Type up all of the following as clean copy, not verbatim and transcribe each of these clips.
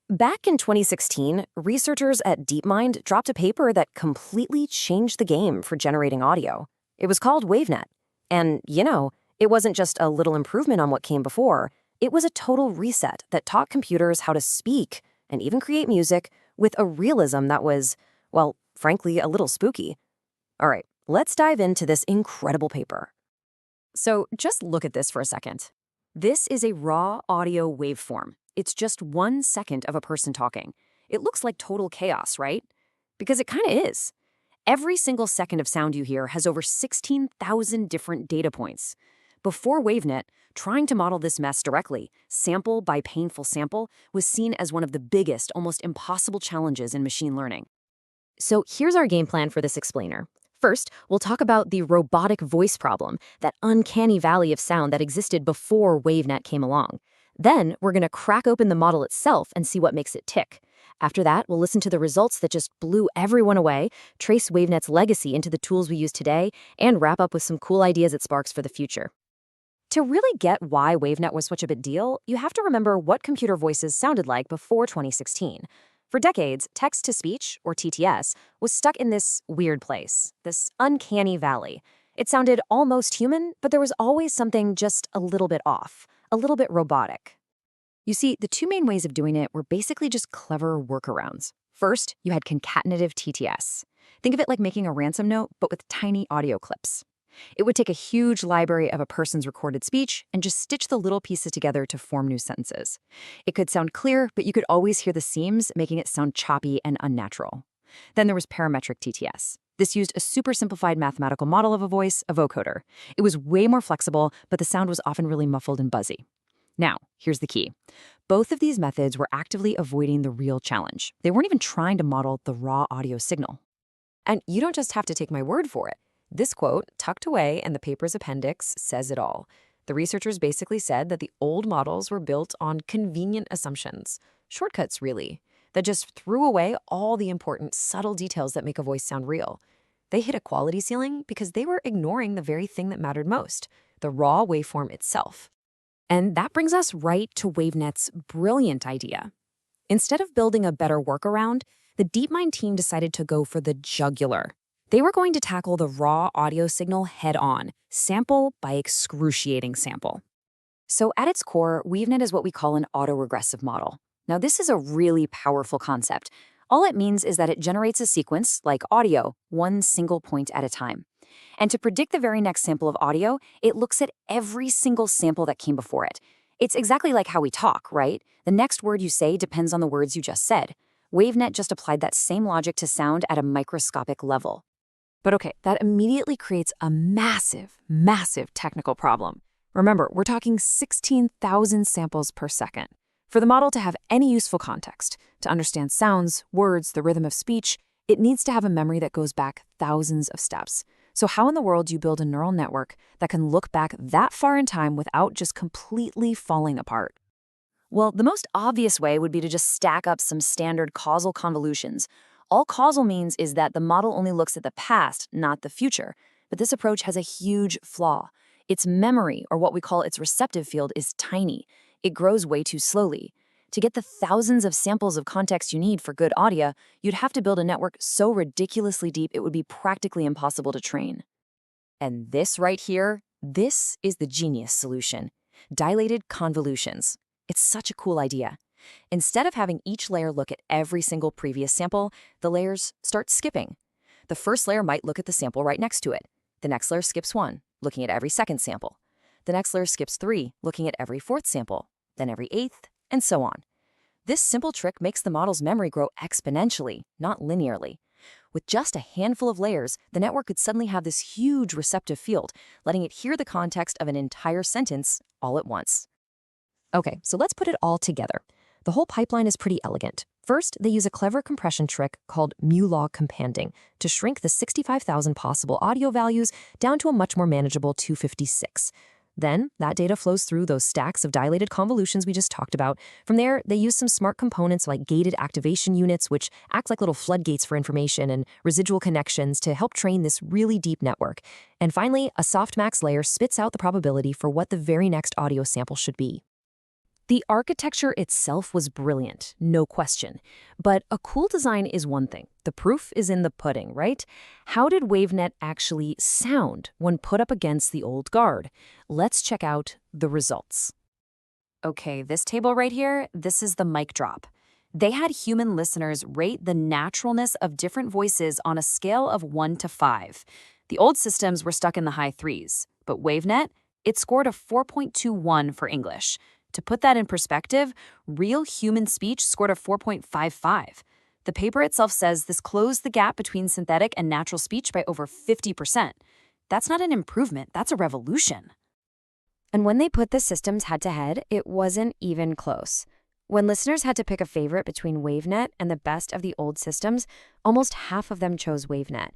Back in 2016, researchers at DeepMind dropped a paper that completely changed the game for generating audio. It was called WaveNet. And, it wasn't just a little improvement on what came before. It was a total reset that taught computers how to speak and even create music with a realism that was, well, frankly, a little spooky. All right, let's dive into this incredible paper. So just look at this for a second. This is a raw audio waveform. It's just 1 second of a person talking. It looks like total chaos, right? Because it kind of is. Every single second of sound you hear has over 16,000 different data points. Before WaveNet, trying to model this mess directly, sample by painful sample, was seen as one of the biggest, almost impossible challenges in machine learning. So here's our game plan for this explainer. First, we'll talk about the robotic voice problem, that uncanny valley of sound that existed before WaveNet came along. Then, we're going to crack open the model itself and see what makes it tick. After that, we'll listen to the results that just blew everyone away, trace WaveNet's legacy into the tools we use today, and wrap up with some cool ideas it sparks for the future. To really get why WaveNet was such a big deal, you have to remember what computer voices sounded like before 2016. For decades, text-to-speech, or TTS, was stuck in this weird place, this uncanny valley. It sounded almost human, but there was always something just a little bit off, a little bit robotic. You see, the two main ways of doing it were basically just clever workarounds. First, you had concatenative TTS. Think of it like making a ransom note, but with tiny audio clips. It would take a huge library of a person's recorded speech and just stitch the little pieces together to form new sentences. It could sound clear, but you could always hear the seams, making it sound choppy and unnatural. Then there was parametric TTS. This used a super simplified mathematical model of a voice, a vocoder. It was way more flexible, but the sound was often really muffled and buzzy. Now, here's the key. Both of these methods were actively avoiding the real challenge. They weren't even trying to model the raw audio signal. And you don't just have to take my word for it. This quote, tucked away in the paper's appendix, says it all. The researchers basically said that the old models were built on convenient assumptions, shortcuts really, that just threw away all the important, subtle details that make a voice sound real. They hit a quality ceiling because they were ignoring the very thing that mattered most, the raw waveform itself. And that brings us right to WaveNet's brilliant idea. Instead of building a better workaround, the DeepMind team decided to go for the jugular. They were going to tackle the raw audio signal head-on, sample by excruciating sample. So at its core, WaveNet is what we call an auto-regressive model. Now, this is a really powerful concept. All it means is that it generates a sequence, like audio, one single point at a time. And to predict the very next sample of audio, it looks at every single sample that came before it. It's exactly like how we talk, right? The next word you say depends on the words you just said. WaveNet just applied that same logic to sound at a microscopic level. But okay, that immediately creates a massive, massive technical problem. Remember, we're talking 16,000 samples per second. For the model to have any useful context, to understand sounds, words, the rhythm of speech, it needs to have a memory that goes back thousands of steps. So how in the world do you build a neural network that can look back that far in time without just completely falling apart? Well, the most obvious way would be to just stack up some standard causal convolutions. All causal means is that the model only looks at the past, not the future. But this approach has a huge flaw. Its memory, or what we call its receptive field, is tiny. It grows way too slowly. To get the thousands of samples of context you need for good audio, you'd have to build a network so ridiculously deep it would be practically impossible to train. And this right here, this is the genius solution. Dilated convolutions. It's such a cool idea. Instead of having each layer look at every single previous sample, the layers start skipping. The first layer might look at the sample right next to it. The next layer skips 1, looking at every second sample. The next layer skips 3, looking at every 4th sample, then every 8th, and so on. This simple trick makes the model's memory grow exponentially, not linearly. With just a handful of layers, the network could suddenly have this huge receptive field, letting it hear the context of an entire sentence all at once. Okay, so let's put it all together. The whole pipeline is pretty elegant. First, they use a clever compression trick called mu-log companding to shrink the 65,000 possible audio values down to a much more manageable 256. Then, that data flows through those stacks of dilated convolutions we just talked about. From there, they use some smart components like gated activation units, which act like little floodgates for information, and residual connections to help train this really deep network. And finally, a softmax layer spits out the probability for what the very next audio sample should be. The architecture itself was brilliant, no question. But a cool design is one thing. The proof is in the pudding, right? How did WaveNet actually sound when put up against the old guard? Let's check out the results. Okay, this table right here, this is the mic drop. They had human listeners rate the naturalness of different voices on a scale of 1 to 5. The old systems were stuck in the high 3s, but WaveNet, it scored a 4.21 for English. To put that in perspective, real human speech scored a 4.55. The paper itself says this closed the gap between synthetic and natural speech by over 50%. That's not an improvement, that's a revolution. And when they put the systems head-to-head, it wasn't even close. When listeners had to pick a favorite between WaveNet and the best of the old systems, almost half of them chose WaveNet.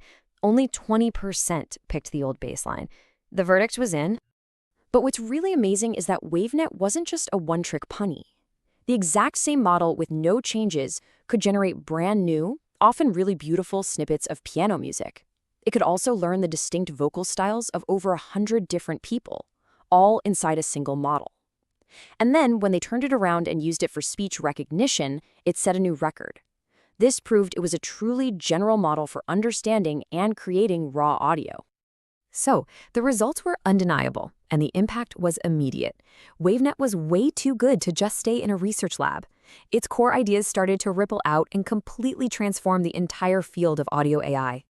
Only 20% picked the old baseline. The verdict was in. But what's really amazing is that WaveNet wasn't just a one-trick pony. The exact same model with no changes could generate brand new, often really beautiful snippets of piano music. It could also learn the distinct vocal styles of over 100 different people, all inside a single model. And then, when they turned it around and used it for speech recognition, it set a new record. This proved it was a truly general model for understanding and creating raw audio. So, the results were undeniable, and the impact was immediate. WaveNet was way too good to just stay in a research lab. Its core ideas started to ripple out and completely transform the entire field of audio AI.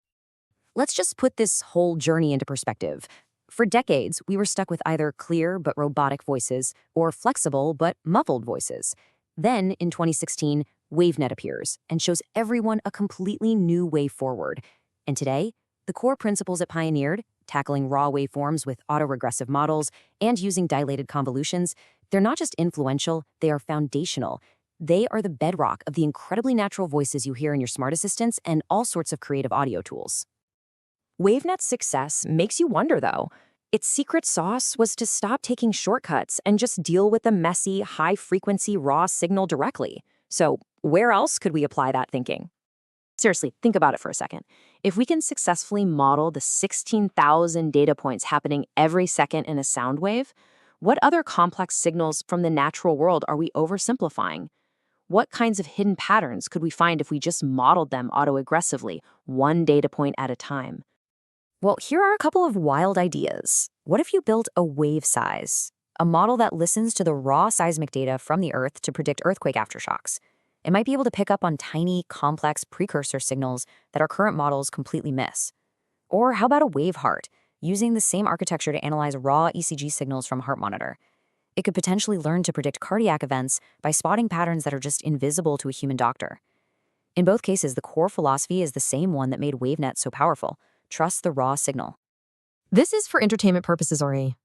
Let's just put this whole journey into perspective. For decades, we were stuck with either clear but robotic voices or flexible but muffled voices. Then, in 2016, WaveNet appears and shows everyone a completely new way forward. And today, the core principles it pioneered, tackling raw waveforms with auto-regressive models and using dilated convolutions, they're not just influential, they are foundational. They are the bedrock of the incredibly natural voices you hear in your smart assistants and all sorts of creative audio tools. WaveNet's success makes you wonder, though. Its secret sauce was to stop taking shortcuts and just deal with the messy, high-frequency raw signal directly. So where else could we apply that thinking? Seriously, think about it for a second. If we can successfully model the 16,000 data points happening every second in a sound wave, what other complex signals from the natural world are we oversimplifying? What kinds of hidden patterns could we find if we just modeled them auto-aggressively, one data point at a time? Well, here are a couple of wild ideas. What if you built a wave size, a model that listens to the raw seismic data from the Earth to predict earthquake aftershocks? It might be able to pick up on tiny, complex precursor signals that our current models completely miss. Or how about a wave heart, using the same architecture to analyze raw ECG signals from a heart monitor? It could potentially learn to predict cardiac events by spotting patterns that are just invisible to a human doctor. In both cases, the core philosophy is the same one that made WaveNet so powerful. Trust the raw signal. This is for entertainment purposes, Ori.